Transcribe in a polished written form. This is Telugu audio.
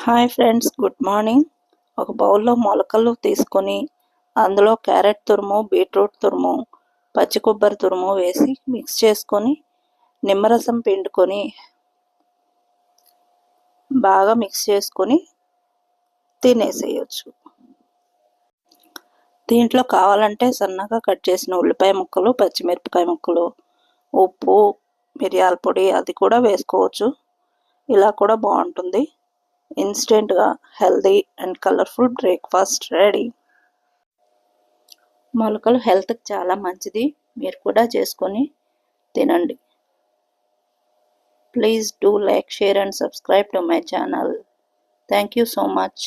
Hi friends, good morning. ఒక బౌల్లో మొలకలు తీసుకొని అందులో క్యారెట్ తురుము, బీట్రూట్ తురుము, పచ్చి కొబ్బరి తురుము వేసి మిక్స్ చేసుకొని నిమ్మరసం పిండుకొని బాగా మిక్స్ చేసుకొని తినేసేయచ్చు. దీంట్లో కావాలంటే సన్నగా కట్ చేసిన ఉల్లిపాయ ముక్కలు, పచ్చిమిరపకాయ ముక్కలు, ఉప్పు, మిరియాల పొడి అది కూడా వేసుకోవచ్చు. ఇలా కూడా బాగుంటుంది. ఇన్స్టెంట్గా healthy and colourful breakfast ready. మొలకలు హెల్త్కి చాలా మంచిది. మీరు కూడా చేసుకొని తినండి. Please do like, share and subscribe to my channel. Thank you so much.